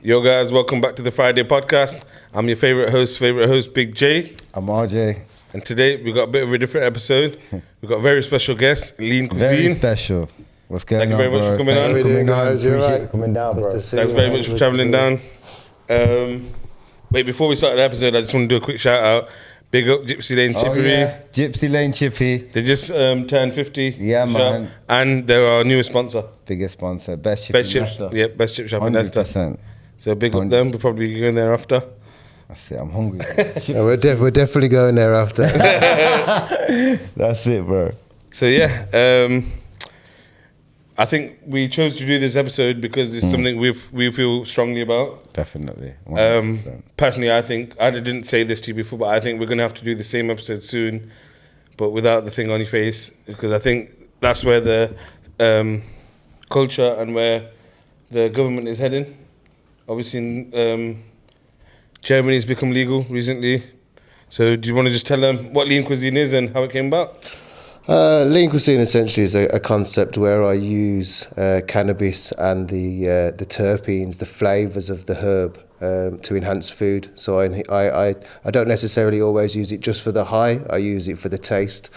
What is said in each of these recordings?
Yo guys, welcome back to the Fryday podcast. I'm your favorite host, Big J. I'm RJ. And today we got a bit of a different episode. We got a very special guest, Lean Cuisine. Very special. What's going on, Thank you very much for coming on. How you doing, guys? You're Appreciate right. you coming down, bro. Thanks very much for traveling down. Wait, before we start the episode, I just want to do a quick shout out. Big up Gypsy Lane Oh, Chippery. yeah. Gypsy Lane Chippy. They just turned 50. Yeah, man. And they're our newest sponsor. Biggest sponsor. Best chip Best in chips. Leicester. Yeah, best chip shop in Leicester. 100%. So big up them. We'll probably go there after. That's it. I'm hungry. Yeah, we're definitely going there after. That's it, bro. So yeah, I think we chose to do this episode because it's something we feel strongly about. Definitely. 100%. Personally, I think I didn't say this to you before, but I think we're gonna have to do the same episode soon, but without the thing on your face, because I think that's where the culture and where the government is heading. Obviously, Germany's become legal recently. So, do you want to just tell them what Lean Cuisine is and how it came about? Lean Cuisine essentially is a concept where I use cannabis and the terpenes, the flavours of the herb to enhance food. So I don't necessarily always use it just for the high, I use it for the taste.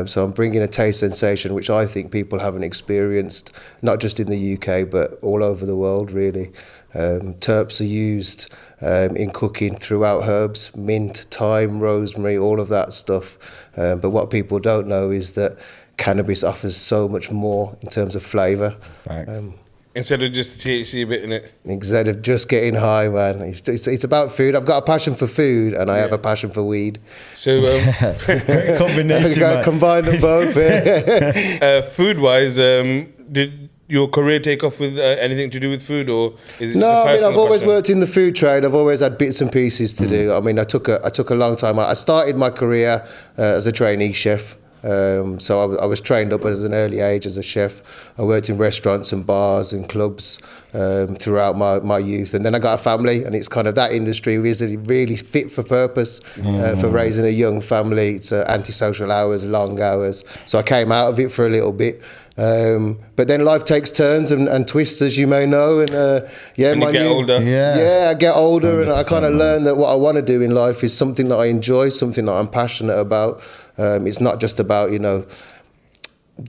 So I'm bringing a taste sensation which I think people haven't experienced, not just in the UK but all over the world really. Terps are used in cooking throughout herbs, mint, thyme, rosemary, all of that stuff. But what people don't know is that cannabis offers so much more in terms of flavour. Instead of just the THC bit in it. Instead of just getting high, man. It's about food. I've got a passion for food and I have a passion for weed. So, Great combination, man. Combine them both. food-wise, did your career take off with anything to do with food, or is it No, just a I mean, personal I've always passion? worked in the food trade. I've always had bits and pieces to do. I mean, I took a long time. I started my career as a trainee chef. So I was trained up at an early age as a chef. I worked in restaurants and bars and clubs throughout my youth. And then I got a family, and it's kind of that industry is really fit for purpose for raising a young family. It's antisocial hours, long hours. So I came out of it for a little bit. But then life takes turns and twists, as you may know. And yeah, When you get older. Yeah. I get older, and I 100%, kind of learn that what I want to do in life is something that I enjoy, something that I'm passionate about. It's not just about,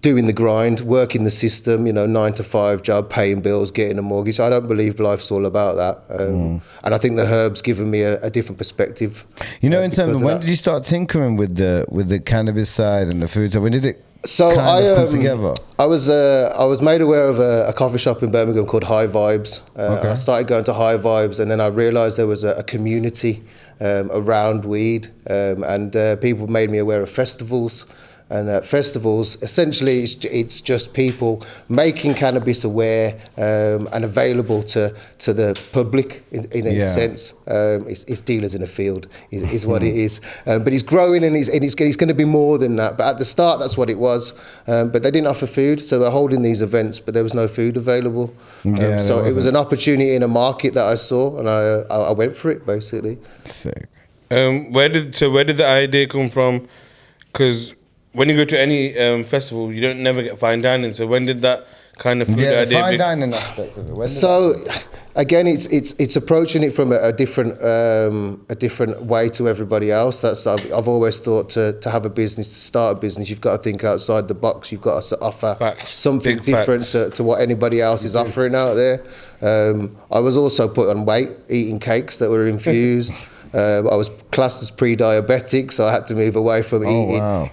doing the grind, working the system, 9 to 5 job, paying bills, getting a mortgage. I don't believe life's all about that. And I think the herb's given me a different perspective. In terms of when that. did you start tinkering with the cannabis side and the food? So when did it So kind of come together? I was made aware of a coffee shop in Birmingham called High Vibes. Okay. I started going to High Vibes, and then I realised there was a community around weed, and people made me aware of festivals. And festivals, essentially, it's just people making cannabis aware and available to the public in a sense. It's dealers in a field is what it is. But it's growing, and it's going to be more than that. But at the start, that's what it was. But they didn't offer food, so they're holding these events, but there was no food available. So it was an opportunity in a market that I saw, and I went for it, basically. Sick. Where did the idea come from? Because when you go to any festival, you don't never get fine dining. So when did that kind of food Yeah, the idea? fine dining aspect of it. When did So that again, it's approaching it from a different way to everybody else. I've always thought to have a business, to start a business, you've got to think outside the box. You've got to offer Facts. something Big different facts. to what anybody else is offering out there. I was also put on weight eating cakes that were infused. I was classed as pre-diabetic, so I had to move away from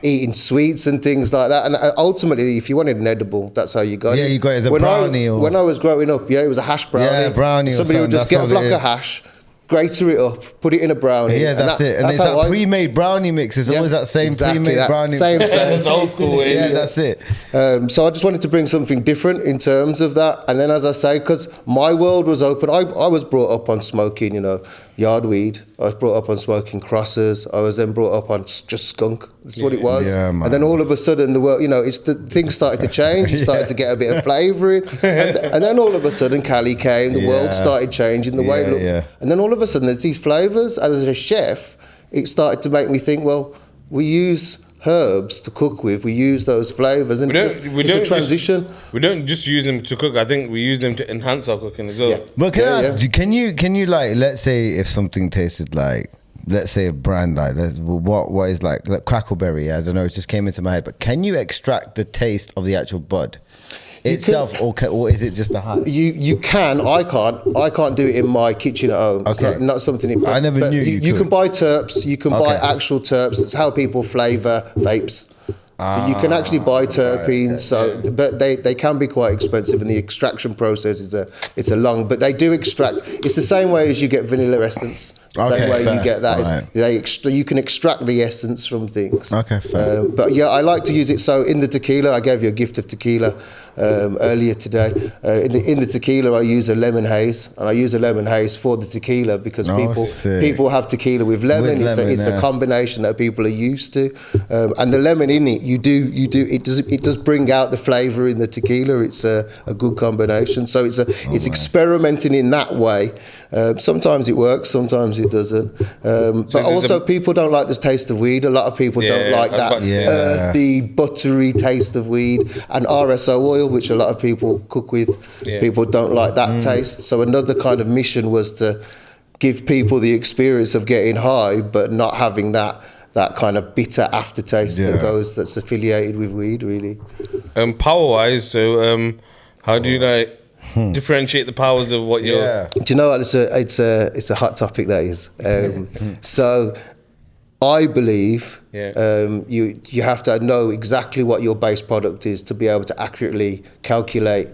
eating sweets and things like that. And ultimately, if you wanted an edible, that's how you got it. Yeah, you got it as a when brownie when I was growing up, it was a hash brownie. Yeah, brownie or Somebody would just something, get a that's all block it of hash, grater it up, put it in a brownie. Yeah, that's it. And that's it's how that I- pre-made brownie mix. It's always that same exactly pre-made that. brownie. Same. It's old school way. Yeah, that's it. So I just wanted to bring something different in terms of that. And then, as I say, because my world was open, I was brought up on smoking, yard weed. I was brought up on smoking crosses. I was then brought up on just skunk. That's what it was. Yeah, man. And then all of a sudden, the world, things started to change. You started to get a bit of flavour in. And then all of a sudden, Cali came. The world started changing, the way it looked. Yeah. And then all of a sudden, there's these flavours. And as a chef, it started to make me think, well, we use herbs to cook with. We use those flavors, and it's a transition. We don't just use them to cook. I think we use them to enhance our cooking as well. Yeah. But can you like, let's say if something tasted like, let's say a brand like, what is like crackleberry? I don't know. It just came into my head. But can you extract the taste of the actual bud itself, or is it just a high? You can. I can't do it in my kitchen at home. Okay. It's not something. I never knew you can buy terps. You can buy actual terps. That's how people flavour vapes. So you can actually buy terpenes. Right, so, but they can be quite expensive, and the extraction process is a long. But they do extract. It's the same way as you get vanilla essence. Same way you get that. Right. You can extract the essence from things. Okay, fair. But yeah, I like to use it. So in the tequila, I gave you a gift of tequila earlier today. In the tequila, I use a lemon haze, and I use a lemon haze for the tequila because people have tequila with lemon. It's a combination that people are used to, and the lemon in it, it does bring out the flavour in the tequila. It's a good combination. So it's experimenting in that way. Sometimes it works, sometimes it doesn't. But also, people don't like the taste of weed. A lot of people don't like that earthy, buttery taste of weed. And RSO oil, which a lot of people cook with, people don't like that taste. So another kind of mission was to give people the experience of getting high, but not having that kind of bitter aftertaste that's affiliated with weed, really. Power-wise, so how do you differentiate the powers of what you're... Do you know what? It's a hot topic, that is. So I believe you have to know exactly what your base product is to be able to accurately calculate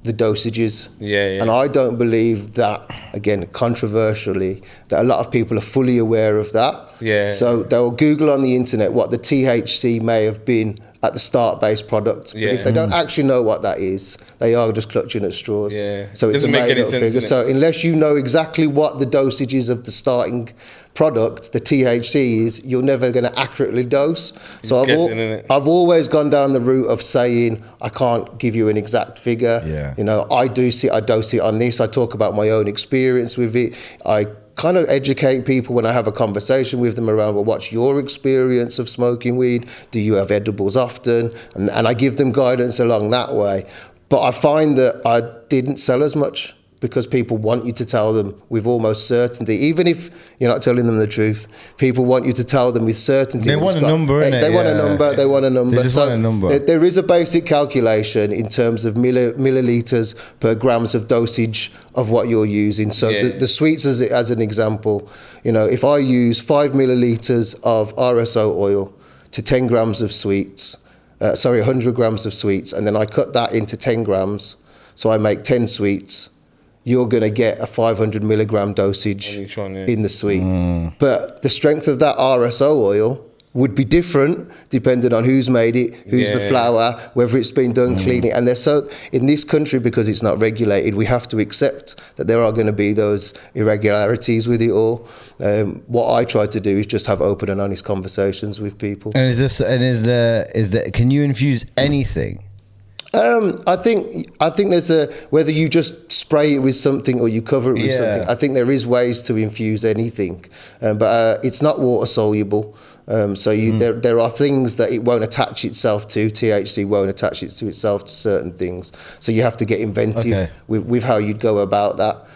the dosages. And I don't believe that, again, controversially, that a lot of people are fully aware of that. So they'll Google on the internet what the THC may have been at the start-based product. But if they don't actually know what that is, they are just clutching at straws. So it's a made-up figure. So unless you know exactly what the dosage is of the starting product, the THC is, you're never going to accurately dose. So I've always gone down the route of saying I can't give you an exact figure. You know, I dose it on this. I talk about my own experience with it. I kind of educate people when I have a conversation with them around, well, what's your experience of smoking weed? Do you have edibles often? And I give them guidance along that way. But I find that I didn't sell as much because people want you to tell them with almost certainty, even if you're not telling them the truth. People want you to tell them with certainty. They want a number, innit? They want a number. They want a number. They just want a number. There is a basic calculation in terms of milliliters per grams of dosage of what you're using. So the sweets, as an example, you know, if I use 5 milliliters of RSO oil to 10 grams of sweets, 100 grams of sweets, and then I cut that into 10 grams, so I make 10 sweets, you're going to get a 500 milligram dosage in the sweet. But the strength of that RSO oil would be different depending on who's made it, who's the flour, whether it's been done cleanly. And in this country, because it's not regulated, we have to accept that there are going to be those irregularities with it all. What I try to do is just have open and honest conversations with people. And can you infuse anything? I think there's whether you just spray it with something or you cover it with something. I think there is ways to infuse anything, but it's not water soluble. So there are things that it won't attach itself to. THC won't attach it to itself to certain things. So you have to get inventive with how you'd go about that.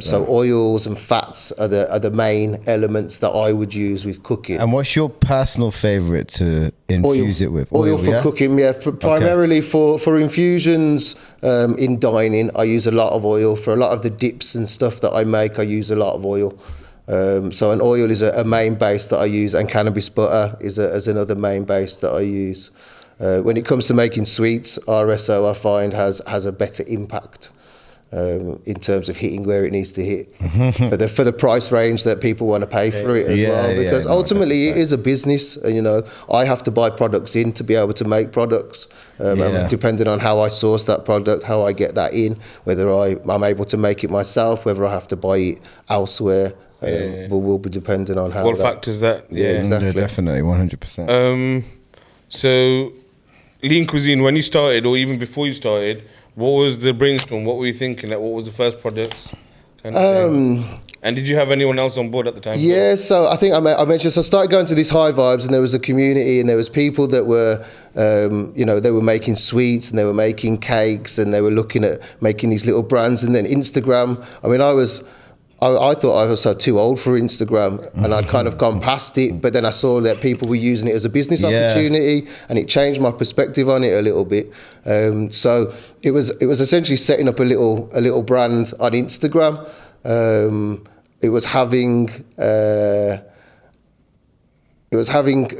So oils and fats are the main elements that I would use with cooking. And what's your personal favourite to infuse it with? Oil for cooking, primarily for infusions in dining. I use a lot of oil. For a lot of the dips and stuff that I make, I use a lot of oil. So an oil is a main base that I use, and cannabis butter is another main base that I use. When it comes to making sweets, RSO I find has a better impact. In terms of hitting where it needs to hit for the price range that people want to pay for it as well, because ultimately it is a business, and you know, I have to buy products in to be able to make products, depending on how I source that product, how I get that in, whether I'm able to make it myself, whether I have to buy it elsewhere, will be dependent on how what factors that exactly. Definitely 100%. So Lean Cuisine, when you started or even before you started, what was the brainstorm? What were you thinking? Like, what was the first products? And did you have anyone else on board at the time? Yeah, so I think I mentioned, so I started going to these high vibes, and there was a community, and there was people that were, they were making sweets, and they were making cakes, and they were looking at making these little brands. And then Instagram, I thought I was too old for Instagram, and I'd kind of gone past it, but then I saw that people were using it as a business opportunity, and it changed my perspective on it a little bit. So it was essentially setting up a little brand on Instagram. It was having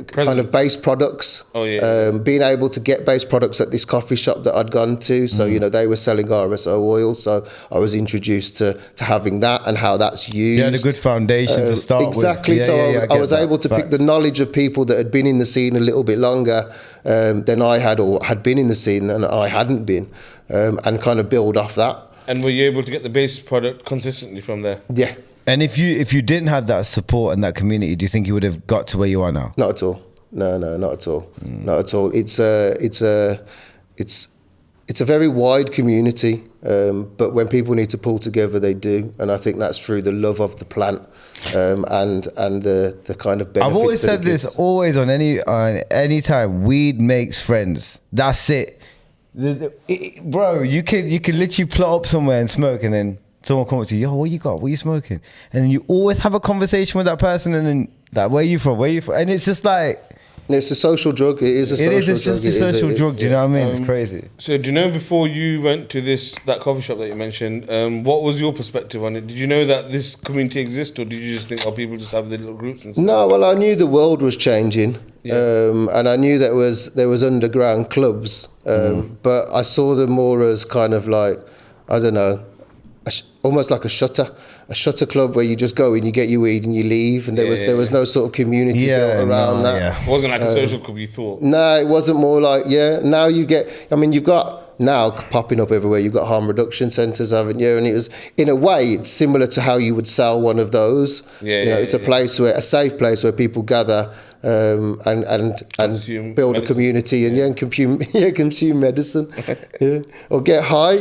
kind of base products. Oh, yeah. Being able to get base products at this coffee shop that I'd gone to. So, they were selling RSO oil. So I was introduced to having that and how that's used. You had a good foundation to start exactly. with. So I was able to pick the knowledge of people that had been in the scene a little bit longer than I had, or had been in the scene and I hadn't been, and kind of build off that. And were you able to get the base product consistently from there? Yeah. And if you didn't have that support and that community, do you think you would have got to where you are now? Not at all. No, not at all. Not at all. It's a very wide community, but when people need to pull together, they do, and I think that's through the love of the plant and the kind of benefits. I've always said this, always on any time, weed makes friends. That's it. Bro, you can literally plot up somewhere and smoke, and then someone come up to you, yo, what you got? What you smoking? And then you always have a conversation with that person, and then like, where you from? And it's just like, it's a social drug. It's just a social drug. Do you know what I mean? It's crazy. So do you know, before you went to that coffee shop that you mentioned, what was your perspective on it? Did you know that this community exists, or did you just think, people just have their little groups and stuff? No, well, I knew the world was changing, and I knew that there was underground clubs, but I saw them more as kind of like, I don't know, almost like a shutter club where you just go and you get your weed and you leave, and there was no sort of community built around that. Yeah. It wasn't like a social club, you thought? No, it wasn't more like, now you've got now popping up everywhere, you've got harm reduction centres, haven't you? And it was, in a way, it's similar to how you would sell one of those. It's a safe place where people gather and build a community and consume medicine, or get high.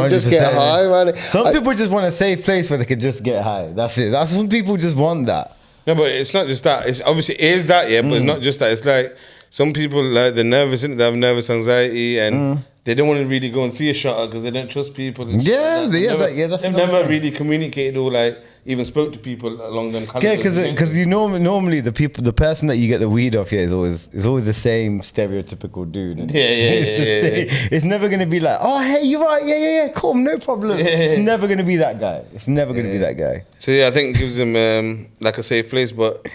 Just get high, man. Some people just want a safe place where they can just get high. That's it. That's some people just want that. No, but it's not just that. It's obviously it is that, but it's not just that. It's like some people, like, they're nervous, they have nervous anxiety, and they don't want to really go and see a shotter because they don't trust people. They've never really communicated or like even spoke to people along them. Yeah, because you normally the person that you get the weed off is always the same stereotypical dude. It's never gonna be like, oh hey, you're right, yeah, cool, no problem. It's never gonna be that guy. It's never gonna be that guy. So I think it gives them like a safe place, but.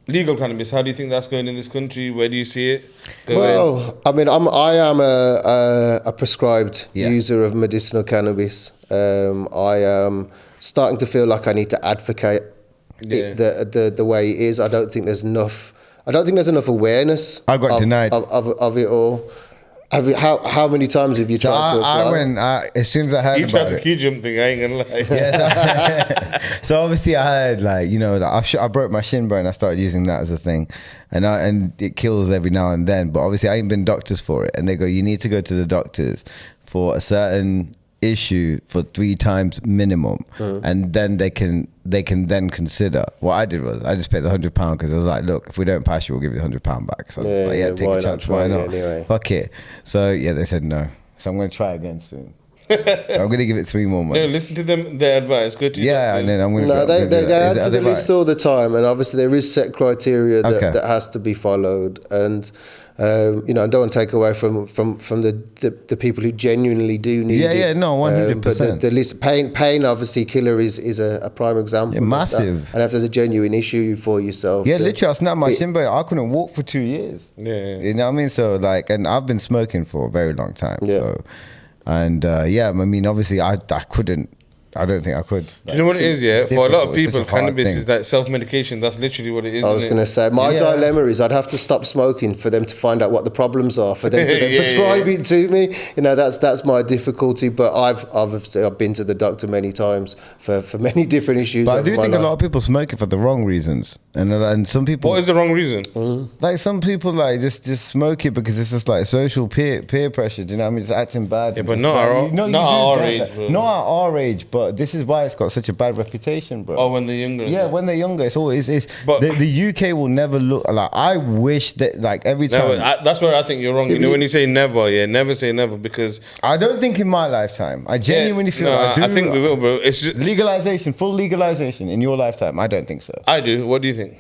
Legal cannabis, how do you think that's going in this country? Where do you see it going? Well, I am a prescribed user of medicinal cannabis. I am starting to feel like I need to advocate it the way it is. I don't think there's enough awareness. I got denied of it all. How many times have you tried to apply? I went as soon as I heard about it. You tried the key jump thing, I ain't gonna lie. So obviously I heard I broke my shin bone. I started using that as a thing, and it kills every now and then. But obviously I ain't been doctors for it, and they go, you need to go to the doctors for a certain issue for 3 times minimum, and then they can then consider. What I did was I just paid the £100 because I was like, look, if we don't pass you, we'll give you the £100 back. So take a chance, why not? Anyway. Fuck it. So they said no. So I'm going to try again soon. I'm going to give it 3 more months. No, listen to them, their advice. Go to and then I'm going to. No, they add to the list all the time, and obviously there is set criteria that has to be followed, and. I don't want to take away from the people who genuinely do need it. Yeah, no, 100%. But the list, pain obviously killer is a prime example. Yeah, massive. And if there's a genuine issue for yourself. Yeah, literally, I snapped my shin bone. I couldn't walk for 2 years. Yeah. You know what I mean? So and I've been smoking for a very long time. Yeah. So, and obviously I couldn't I don't think I could. Do you know what it is? Yeah, it's for a lot of difficult. It's people, such a hard cannabis thing. is like self-medication. That's literally what it is. I was isn't going it? to say, my Yeah. dilemma is I'd have to stop smoking for them to find out what the problems are, for them to then Yeah, prescribe yeah. it to me. You know, that's my difficulty. But I've been to the doctor many times for many different issues. But I over do my think a life. lot of people smoke it for the wrong reasons, and some people What is the wrong reason? like some people like just smoke it because it's just like social peer pressure. Do you know what I mean? It's acting bad. Yeah, but It's not bad. our- You know, not you do our get age, that. bro. Not at our age, but this is why it's got such a bad reputation, bro. Oh, when they're younger. Yeah, when they're younger, it's always is. But- The UK will never look like. I wish that like every time. Never, that's where I think you're wrong. You know, when you say never, yeah, never say never, because I don't think in my lifetime. I genuinely feel. no, I do. think we will, bro. It's just, Legalization, full legalization in your lifetime. I don't think so. I do. What do you think?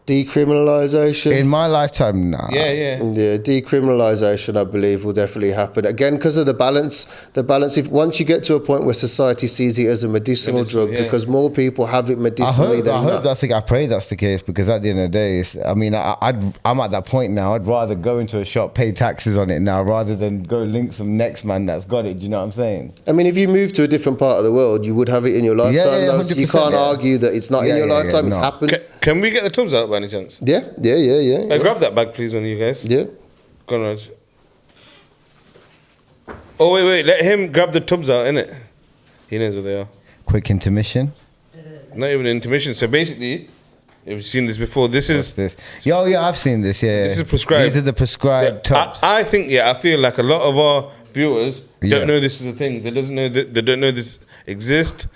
Decriminalisation. In my lifetime, nah. Yeah, yeah. Yeah, decriminalisation, I believe, will definitely happen again because of the balance. The balance. If once you get to a point where society sees it as a medicinal drug, yeah. because more people have it medicinally than I hope not. that's the. I pray that's the case because at the end of the day, I mean, I'm at that point now. I'd rather go into a shop, pay taxes on it now, rather than go link some next man that's got it. Do you know what I'm saying? I mean, if you move to a different part of the world, you would have it in your lifetime. yeah, though, so you 100%, can't yeah. argue that it's not in Yeah, your yeah, lifetime. It's no. happened. Can we get the tubs out by any chance? Yeah. Grab that bag, please, one of you guys. Yeah. Go on, Raj. Oh, wait. Let him grab the tubs out, innit? He knows where they are. Quick intermission. Not even an intermission. So basically, if you've seen this before, this What's is... this? Yeah, I've seen this. Yeah, This is prescribed. These are the prescribed tops. I think, I feel like a lot of our viewers Yeah. don't know this is a thing. They don't know this exists.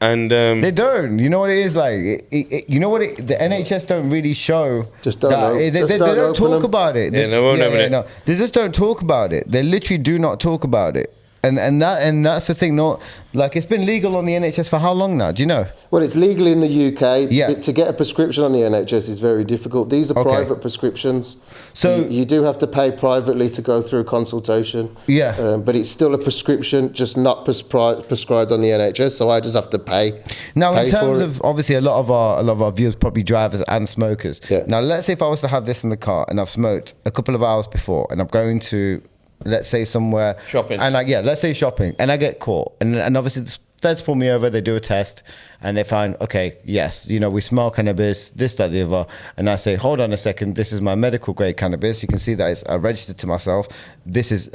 And They don't. You know what it is like. You know what the NHS don't really show. Just don't that- know. They Just don't don't open talk them. about it. Yeah, they won't open it. No, they just don't talk about it. They literally do not talk about it. And that's the thing. No, like it's been legal on the NHS for how long now? Do you know? Well, it's legal in the UK. Yeah. To get a prescription on the NHS is very difficult. These are Okay. private prescriptions. So- you do have to pay privately to go through consultation. Yeah. But it's still a prescription, just not prescribed on the NHS. So I just have to pay. Now, pay in for terms it. of obviously a lot of our viewers probably drivers and smokers. Yeah. Now, let's say if I was to have this in the car and I've smoked a couple of hours before and I'm going to, let's say somewhere Shopping. and let's say shopping, and I get caught, and obviously the feds pull me over, they do a test, and they find, okay, yes, we smell cannabis, this, that, the other, and I say, hold on a second, this is my medical grade cannabis. You can see that it's registered to myself. This is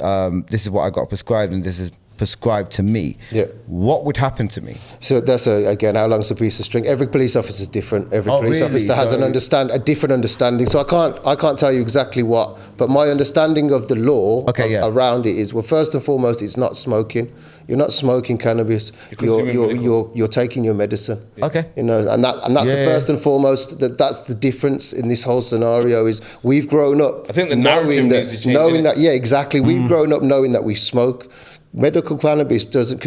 what I got prescribed, and this is prescribed to me. Yeah. What would happen to me? So that's again, how long's a piece of string? Every police officer is different. Every Oh, police really? officer has a different understanding. So I can't tell you exactly what, but my understanding of the law around it is, well, first and foremost, it's not smoking. You're not smoking cannabis. You're taking your medicine. Okay. And that's the first and foremost. That's the difference in this whole scenario. Is we've grown up. I think the narrative needs to change, knowing innit? that. Yeah, exactly. We've grown up knowing that we smoke. Medical cannabis doesn't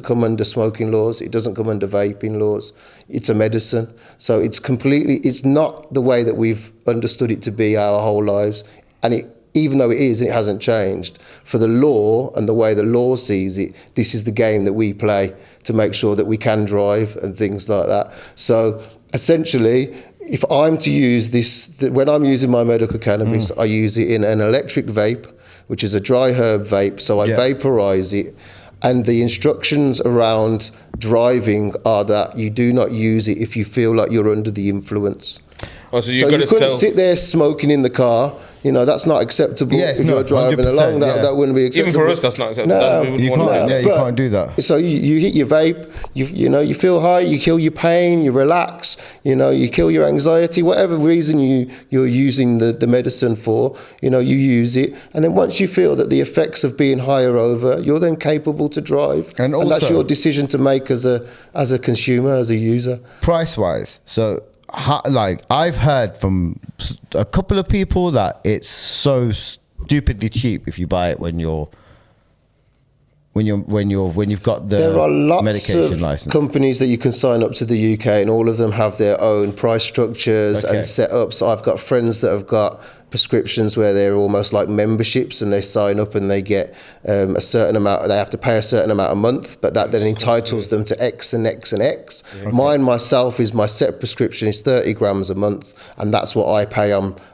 come under smoking laws. It doesn't come under vaping laws. It's a medicine. So it's not the way that we've understood it to be our whole lives. And even though it hasn't changed. For the law and the way the law sees it, this is the game that we play to make sure that we can drive and things like that. So essentially, if I'm to use this, when I'm using my medical cannabis, I use it in an electric vape, which is a dry herb vape. So I vaporize it. And the instructions around driving are that you do not use it if you feel like you're under the influence. Oh, so You couldn't sit there smoking in the car. That's not acceptable. Yeah, it's if you're not, driving 100%, along, that wouldn't be acceptable. Even for us, that's not acceptable. No, We wouldn't want that. You but- can't do that. So you hit your vape, you feel high, you kill your pain, you relax, you kill your anxiety, whatever reason you're using the medicine for, you use it. And then once you feel that the effects of being high are over, you're then capable to drive. And that's also- your decision to make as a consumer, as a user. Price wise, so I've heard from a couple of people that it's so stupidly cheap if you buy it when you've got the There are lots medication of license. companies that you can sign up to the UK, and all of them have their own price structures Okay. and setups. I've got friends that have got prescriptions where they're almost like memberships, and they sign up and they get a certain amount. They have to pay a certain amount a month, but that then entitles them to X and X and X. Yeah. Mine myself is my set prescription is 30 grams a month, and that's what I pay.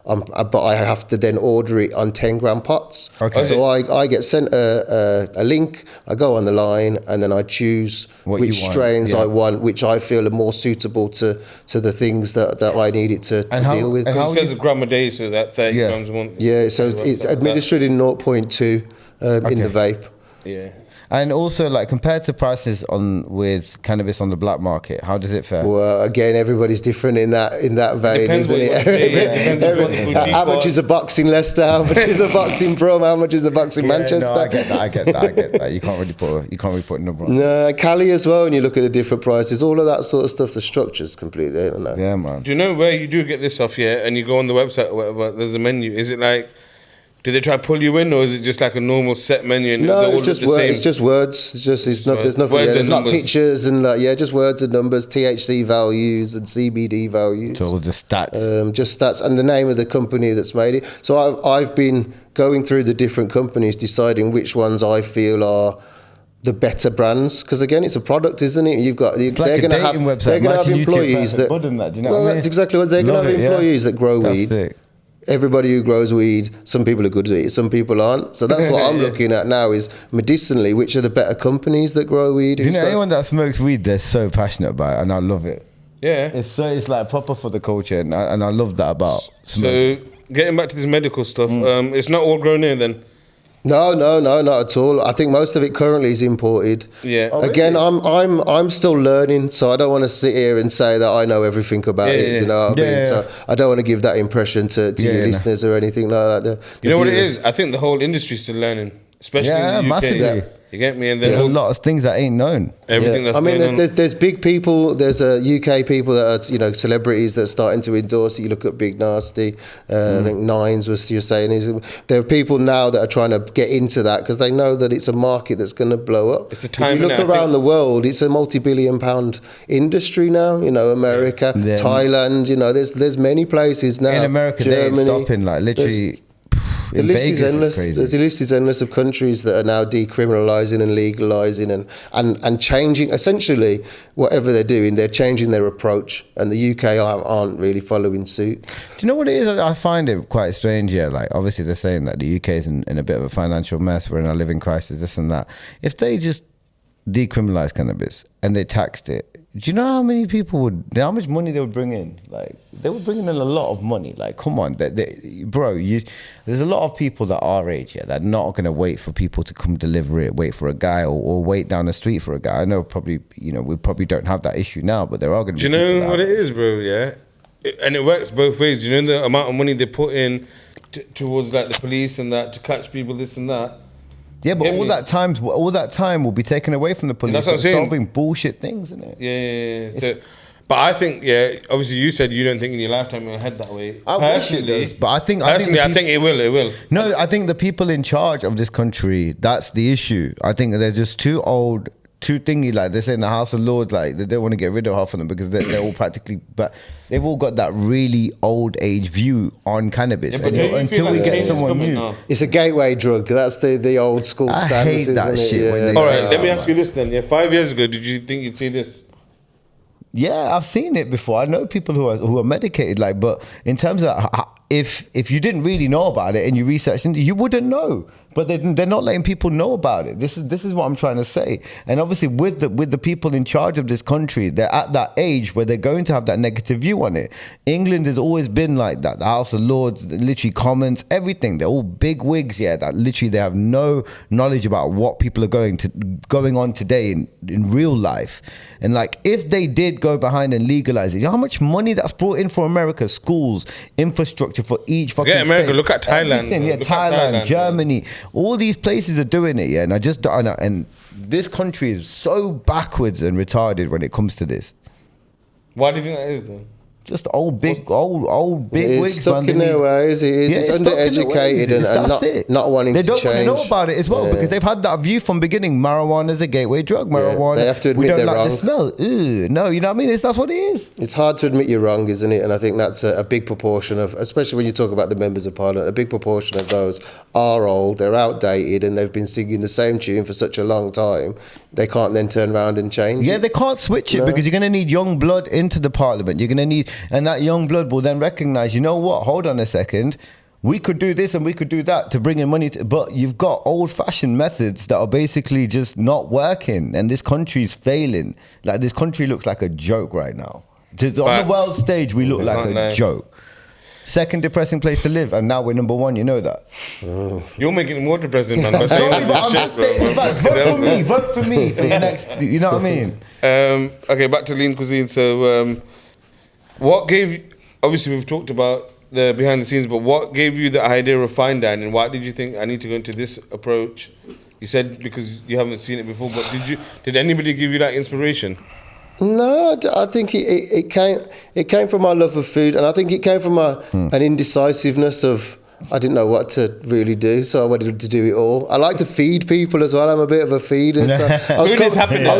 But I have to then order it on 10 gram pots. Okay. So I get sent a link. I go on the line, and then I choose which strains I want, which I feel are more suitable to the things that I need it to deal with. And how it says a gram a day, so that 30 grams a month. Yeah, so it's administered in 0.2 in the vape. Yeah. And also, like, compared to prices with cannabis on the black market, how does it fare? Well, again, everybody's different in that vein, depends isn't it? How much is a box in Leicester? How much is a box in Brum? How much is a box in Manchester? No, I get that. You can't really put a number on. No, Cali as well. When you look at the different prices, all of that sort of stuff, the structure's completely. I don't know. Yeah, man. Do you know where you do get this off? Yeah, and you go on the website or whatever. There's a menu. Is it like? Do they try to pull you in, or is it just like a normal set menu? And no, it's just words. It's just words. There's nothing. There's not pictures and just words and numbers, THC values and CBD values. So just stats. Just stats and the name of the company that's made it. So I've been going through the different companies, deciding which ones I feel are the better brands, because again, it's a product, isn't it? They're going to have employees that. That's exactly what they're going to have employees that grow weed. Sick. Everybody who grows weed, some people are good at it, some people aren't. So that's what I'm looking at now is medicinally, which are the better companies that grow weed. Do you know anyone that smokes weed, they're so passionate about it, and I love it. Yeah. It's like proper for the culture, and I love that about smoke. So getting back to this medical stuff, it's not all grown here then? No, not at all. I think most of it currently is imported. Yeah. Oh, Again, really? I'm still learning, so I don't want to sit here and say that I know everything about it. You know what I mean? So I don't want to give that impression to your listeners or anything like that. You know what it is? I think the whole industry's still learning, especially in the UK. Massively. You get me? And then there's a lot of things that ain't known. Everything that's there's big people. There's UK people that are celebrities that are starting to endorse it. You look at Big Nasty. I think Nines was you're saying. There are people now that are trying to get into that because they know that it's a market that's going to blow up. It's the time. If you look around the world, it's a multi-billion-pound industry now. America, Thailand. There's many places now. In America, Germany, they ain't stopping. Like literally. The list is endless. The list is endless of countries that are now decriminalising and legalising and changing. Essentially, whatever they're doing, they're changing their approach. And the UK aren't really following suit. Do you know what it is? I find it quite strange. Yeah, like obviously they're saying that the UK is in a bit of a financial mess. We're in a living crisis, this and that. If they just decriminalised cannabis and they taxed it, do you know how how much money they would bring in? Like, they would bring in a lot of money. Like, come on, bro, there's a lot of people that are our age, that are not going to wait for people to come deliver it, wait for a guy or wait down the street for a guy. I know probably, we probably don't have that issue now, but there are going to be people. Do you know what it is, bro, yeah? And it works both ways. You know the amount of money they put in towards, like, the police and that to catch people, this and that? Yeah, but all that time will be taken away from the police. That's what I'm saying. Solving bullshit things, isn't it? Yeah. So, but I think, obviously you said you don't think in your lifetime it'll head that way. I wish it does, but I think it will. No, I think the people in charge of this country, that's the issue. I think they're just too old, too thingy. Like they say in the House of Lords, like they don't want to get rid of half of them because they're all practically, but they've all got that really old age view on cannabis. Until we get someone new, now? It's a gateway drug. That's the old school standards. I hate that shit. All right, let me ask you this then. Yeah, 5 years ago, did you think you'd see this? Yeah, I've seen it before. I know people who are medicated, like, but in terms of if you didn't really know about it and you researched it, you wouldn't know. But they're not letting people know about it. This is what I'm trying to say. And obviously with the people in charge of this country, they're at that age where they're going to have that negative view on it. England has always been like that. The House of Lords, literally Commons, everything. They're all big wigs, that literally they have no knowledge about what people are going on today in real life. And like if they did go behind and legalize it, you know how much money that's brought in for America? Schools, infrastructure for each fucking state. America, look at Thailand. Thailand, Germany. All these places are doing it, and and this country is so backwards and retarded when it comes to this. Why do you think that is, then? Just old big It's wigs. stuck man. in their ways. It's stuck in their undereducated ways. and not wanting to change. They don't want to know about it as well because they've had that view from beginning. Marijuana is a gateway drug. Marijuana. They have to admit we don't they're like wrong. the smell. Ew, no, you know what I mean? That's what it is. It's hard to admit you're wrong, isn't it? And I think that's a big proportion of, especially when you talk about the members of parliament, a big proportion of those are old, they're outdated, and they've been singing the same tune for such a long time. They can't then turn around and change it. They can't switch it because you're going to need young blood into the parliament. You're going to need, and that young blood will then recognize, you know what, hold on a second, we could do this and we could do that to bring in money, but you've got old-fashioned methods that are basically just not working, and this country's failing. Like, this country looks like a joke right now. On the world stage, we look like a joke. Second depressing place to live, and now we're number one. You know that. You're making it more depressing, man. By saying all this shit, bro. Vote for me for your next. You know what I mean? Okay, back to Lean Cuisine. So, what gave? Obviously, we've talked about the behind the scenes, but what gave you the idea of fine dining? Why did you think I need to go into this approach? You said because you haven't seen it before, but did anybody give you that inspiration? No, I think it came from my love of food, and I think it came from an indecisiveness of I didn't know what to really do, so I wanted to do it all. I like to feed people as well. I'm a bit of a feeder. So I was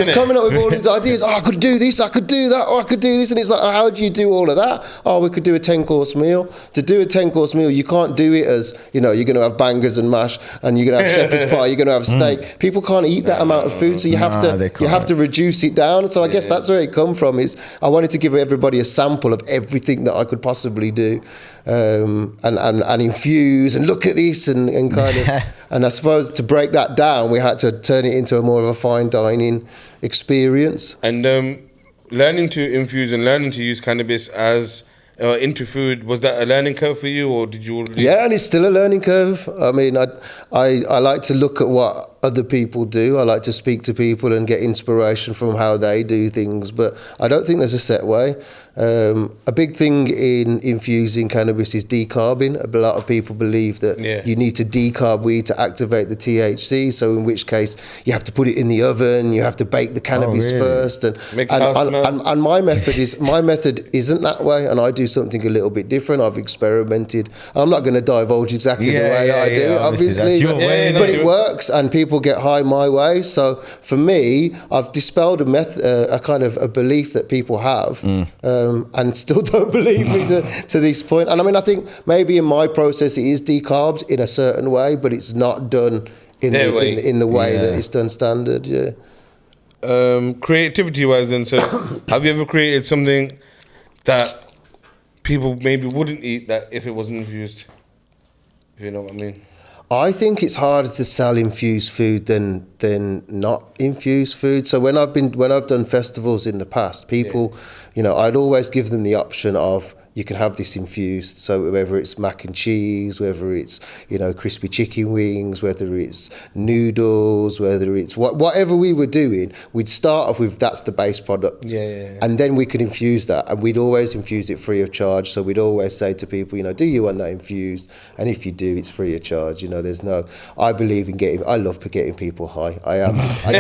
coming up with all these ideas. I could do this, I could do that, I could do this. And it's like, how do you do all of that? We could do a 10-course meal. To do a 10-course meal, you can't do it as, you're going to have bangers and mash, and you're going to have shepherd's pie, you're going to have steak. People can't eat that amount of food, so you have to reduce it down. So I guess that's where it come from. Is I wanted to give everybody a sample of everything that I could possibly do, and infuse and look at this and kind of, and I suppose to break that down, we had to turn it into a more of a fine dining experience. And learning to infuse and learning to use cannabis as into food, was that a learning curve for you, or did you already? Yeah, and it's still a learning curve. I mean, I like to look at what other people do. I like to speak to people and get inspiration from how they do things, but I don't think there's a set way. A big thing in infusing cannabis is decarbing. A lot of people believe that you need to decarb weed to activate the THC, so in which case you have to put it in the oven, you have to bake the cannabis first, and my method isn't that way, and I do something a little bit different. I've experimented. I'm not going to divulge exactly the way that I do, obviously, but it works, and people get high my way. So for me, I've dispelled a kind of a belief that people have, and still don't believe me to this point. And I mean, I think maybe in my process it is decarbed in a certain way, but it's not done in the way that it's done standard. Yeah. Creativity wise, then, so have you ever created something that people maybe wouldn't eat that if it wasn't infused? If you know what I mean. I think it's harder to sell infused food than not infused food. So when I've done festivals in the past, people, I'd always give them the option of, you can have this infused. So whether it's mac and cheese, whether it's, crispy chicken wings, whether it's noodles, whether it's whatever we were doing, we'd start off with that's the base product. And then we could infuse that. And we'd always infuse it free of charge. So we'd always say to people, do you want that infused? And if you do, it's free of charge. I believe in I love getting people high. I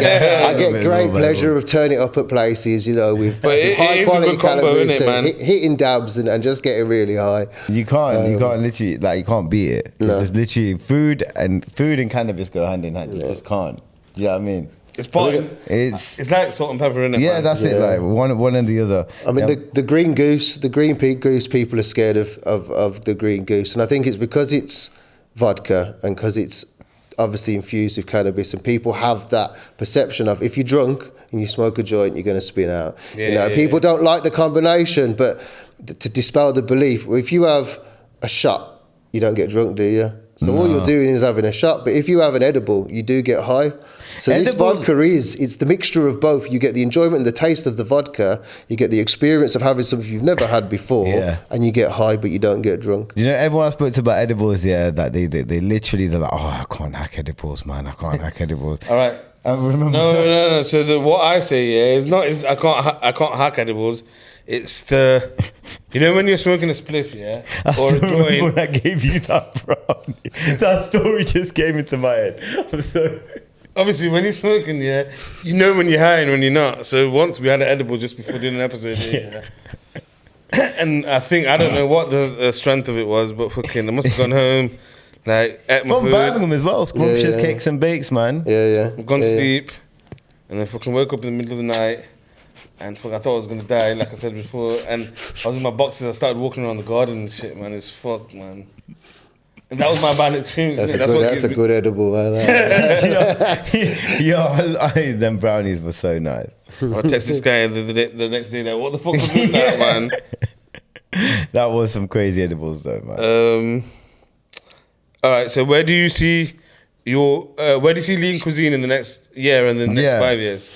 get great pleasure of turning up at places, with high quality cannabis, hitting dabs and just getting really high. You can't literally, you can't beat it. No. It's literally food and cannabis go hand in hand. You just can't. Do you know what I mean? It's like salt and pepper, innit? Yeah, that's it. Like one and the other. I mean, the green goose, the green pig goose. People are scared of the green goose, and I think it's because it's vodka and because it's obviously infused with cannabis, and people have that perception of if you're drunk and you smoke a joint, you're going to spin out. People don't like the combination, but to dispel the belief, if you have a shot, you don't get drunk, do you? So all you're doing is having a shot. But if you have an edible, you do get high. So this vodka it's the mixture of both. You get the enjoyment and the taste of the vodka. You get the experience of having something you've never had before, and you get high, but you don't get drunk. Everyone I spoke to about edibles, that they literally, they're like, I can't hack edibles, man. I can't hack edibles. All right. I remember. No. So what I say is I can't hack edibles. It's the, when you're smoking a spliff, or a joint. When I gave you that brownie, that story just came into my head. I'm sorry. Obviously, when you're smoking, you know when you're high and when you're not. So once we had an edible just before doing an episode. And I think, I don't know what the strength of it was, but fucking, I must have gone home, like, ate my From food, Birmingham as well. Scrumptious Yeah. cakes and bakes, man. Yeah. gone to Yeah. sleep, and then fucking woke up in the middle of the night, and fuck, I thought I was going to die, like I said before, and I was in my boxes, I started walking around the garden and shit, man, it's fucked, man. And that was my bad experience. That's, man. a, good, what that's a gives me- good edible. I like that. Yo, them brownies were so nice. I text this guy the next day, like, what the fuck was doing that, man? That was some crazy edibles, though, man. All right, so where do you see Lean Cuisine in the next year and the next 5 years?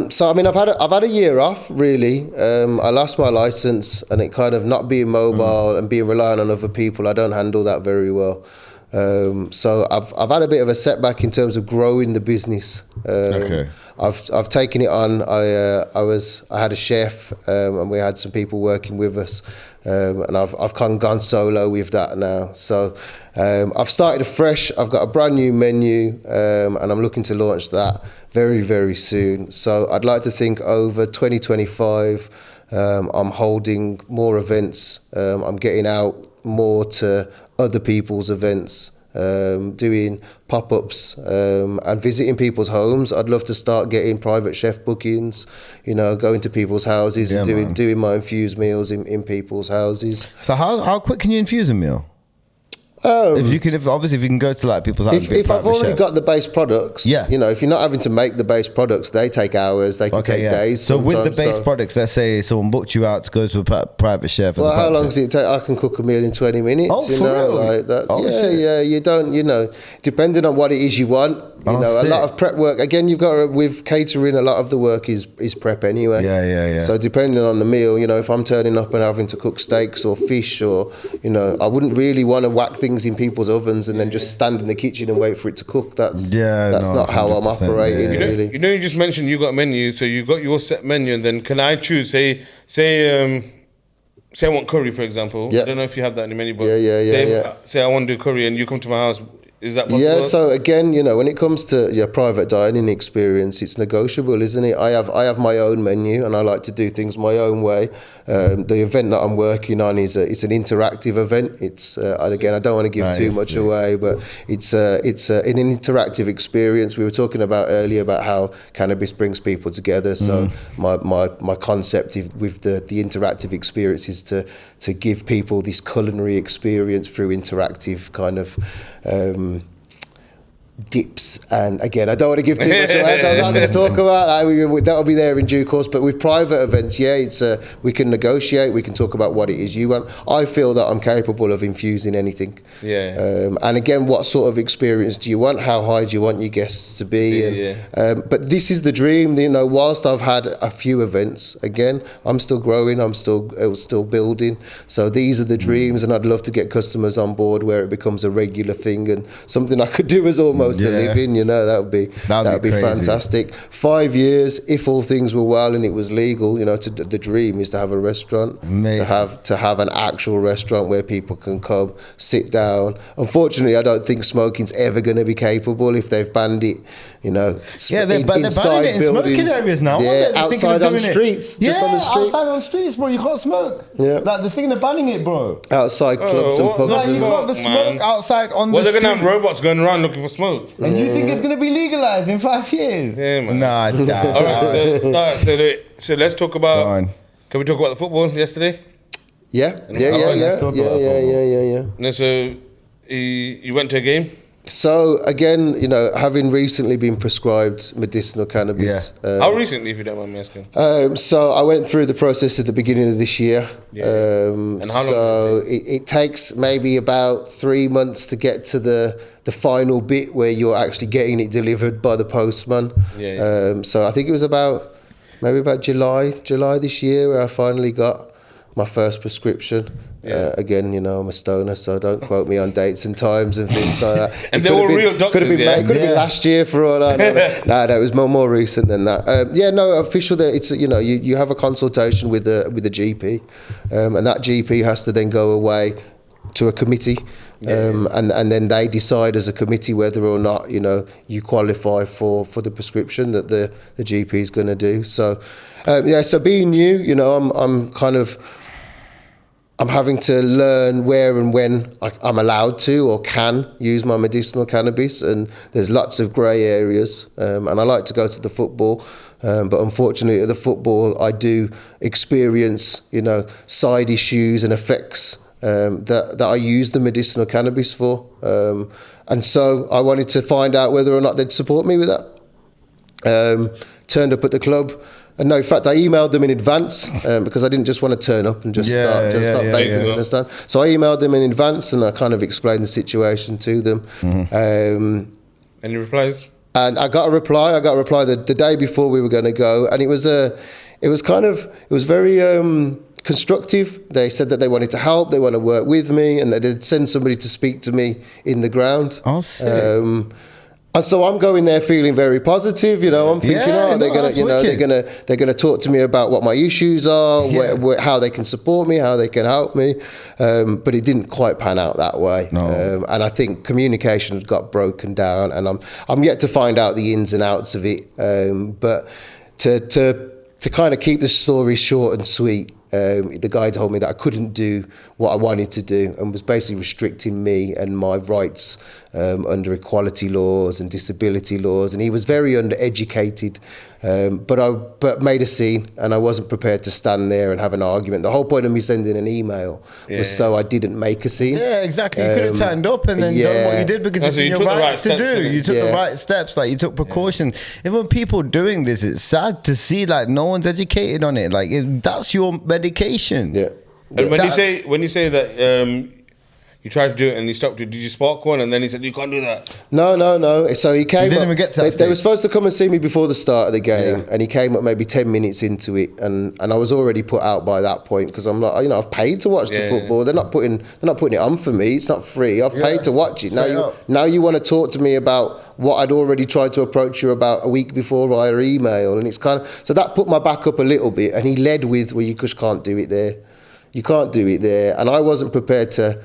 So I mean, I've had a year off. Really, I lost my license, and it kind of not being mobile and being reliant on other people. I don't handle that very well. So I've had a bit of a setback in terms of growing the business. Okay. I've taken it on. I had a chef, and we had some people working with us, and I've kind of gone solo with that now. So I've started afresh. I've got a brand new menu, and I'm looking to launch that very, very soon. So I'd like to think over 2025, I'm holding more events. I'm getting out more to other people's events, doing pop-ups and visiting people's homes. I'd love to start getting private chef bookings, going to people's houses and doing my infused meals in people's houses. So how quick can you infuse a meal? If you can go to like people's houses. If I've already got the base products, yeah. If you're not having to make the base products, they take hours, they can take days. So with the base products, let's say someone booked you out to go to a private chef. Well, how long does it take? I can cook a meal in 20 minutes. Oh, for real? Like that. Oh, yeah, shit. yeah. You don't, depending on what it is you want. A lot of prep work. Again, you've got with catering, a lot of the work is prep anyway. Yeah. So depending on the meal, if I'm turning up and having to cook steaks or fish, or I wouldn't really want to whack things in people's ovens and then just stand in the kitchen and wait for it to cook. That's not how I'm operating. Really. You just mentioned you got a menu, so you got your set menu, and then can I choose? Say I want curry, for example. Yeah. I don't know if you have that in the menu, but say I want to do curry, and you come to my house. Is that possible? Yeah, so again, when it comes to your private dining experience, it's negotiable, isn't it? I have my own menu, and I like to do things my own way. The event that I'm working on it's an interactive event. It's and again, I don't want to give too much away, but it's an interactive experience. We were talking about earlier about how cannabis brings people together. So my concept with the interactive experience is to give people this culinary experience through interactive kind of dips. And again, I don't want to give too much away, so I'm not going to talk about that. That'll be there in due course. But with private events, it's we can negotiate, we can talk about what it is you want. I feel that I'm capable of infusing anything. And again, what sort of experience do you want? How high do you want your guests to be? But this is the dream. Whilst I've had a few events, again, I'm still growing, I'm still building. So these are the dreams, and I'd love to get customers on board where it becomes a regular thing and something I could do as almost a living. That would be fantastic. 5 years, if all things were well and it was legal. The dream is to have a restaurant, to have an actual restaurant where people can come, sit down. Unfortunately, I don't think smoking's ever going to be capable if they've banned it. But they're banning it in smoking areas now. Yeah, outside on the streets. Just on the street. Outside on the streets, bro. You can't smoke. Yeah. Like the thing they're banning it, bro. Outside clubs and pubs. Like you can't smoke outside on the street. They're going to have robots going around looking for smoke. And you think it's going to be legalized in 5 years? Yeah, man. Nah, All right, so let's talk about. Can we talk about the football yesterday? Yeah. No, so you went to a game. So again, having recently been prescribed medicinal cannabis. How recently, if you don't mind me asking? So I went through the process at the beginning of this year. And how long? So it takes maybe about 3 months to get to the final bit where you're actually getting it delivered by the postman. So I think it was about July this year where I finally got my first prescription. Again, I'm a stoner, so don't quote me on dates and times and things like that. And they were real doctors. Could have been last year for all I know. No, it was more recent than that. Official. It's you have a consultation with a GP, and that GP has to then go away, to a committee, and then they decide as a committee whether or not you qualify for the prescription that the GP is going to do. So so being new, I'm having to learn where and when I'm allowed to or can use my medicinal cannabis, and there's lots of grey areas. And I like to go to the football, but unfortunately at the football I do experience, side issues and effects that I use the medicinal cannabis for. And so I wanted to find out whether or not they'd support me with that. Turned up at the club. And no, in fact, I emailed them in advance because I didn't just want to turn up and just start vaping, you understand? So I emailed them in advance and I kind of explained the situation to them. Any replies? And I got a reply. The day before we were going to go, and it was very constructive. They said that they wanted to help, they want to work with me, and they'd send somebody to speak to me in the ground. Oh, sick. And so I'm going there feeling very positive, I'm thinking, they're gonna talk to me about what my issues are, how they can support me, how they can help me, but it didn't quite pan out that way. No. And I think communication got broken down, and I'm yet to find out the ins and outs of it. But to kind of keep the story short and sweet, the guy told me that I couldn't do what I wanted to do and was basically restricting me and my rights under equality laws and disability laws, and he was very undereducated, but made a scene, and I wasn't prepared to stand there and have an argument. The whole point of me sending an email was so I didn't make a scene. Yeah, exactly. You could have turned up and then done what you did because it's in your rights to do. You took the right steps, like you took precautions. Even when people doing this, it's sad to see like no one's educated on it. Like that's your medication. Yeah. And when you say that you tried to do it and he stopped you, did you spark one and then he said you can't do that? No. So he came. Didn't even get to that they were supposed to come and see me before the start of the game, and he came up maybe 10 minutes into it, and I was already put out by that point because I'm not, I've paid to watch the football. They're not putting it on for me. It's not free. I've paid to watch it. Now you want to talk to me about what I'd already tried to approach you about a week before via email, and it's kind of, so that put my back up a little bit, and he led with, well, you just can't do it there. You can't do it there. And I wasn't prepared to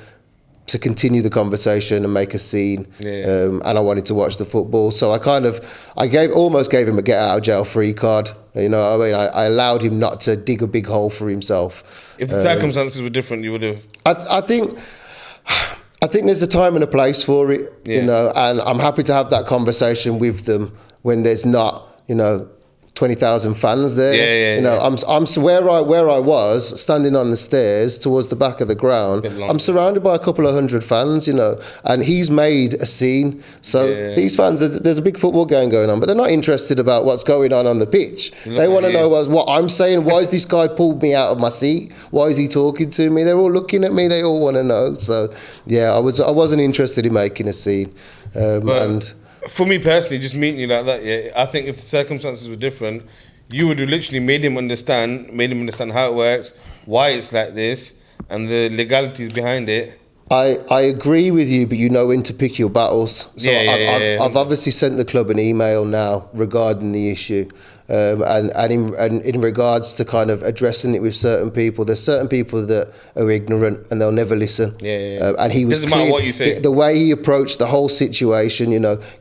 continue the conversation and make a scene. And I wanted to watch the football. So I almost gave him a get out of jail free card. I allowed him not to dig a big hole for himself. If the circumstances were different, you would have... I think there's a time and a place for it, and I'm happy to have that conversation with them when there's not, 20,000 fans there. I'm where I was standing on the stairs towards the back of the ground. I'm surrounded by a couple of hundred fans, and he's made a scene. So these fans, there's a big football game going on, but they're not interested about what's going on the pitch. They want to know what I'm saying. Why is this guy pulled me out of my seat? Why is he talking to me? They're all looking at me. They all want to know. So I wasn't interested in making a scene, and. For me personally, just meeting you like that, I think if the circumstances were different, you would have literally made him understand how it works, why it's like this, and the legalities behind it. I agree with you, but you know when to pick your battles. So I've obviously sent the club an email now regarding the issue. And in regards to kind of addressing it with certain people, there's certain people that are ignorant and they'll never listen. And he was doesn't matter what you say. The way he approached the whole situation,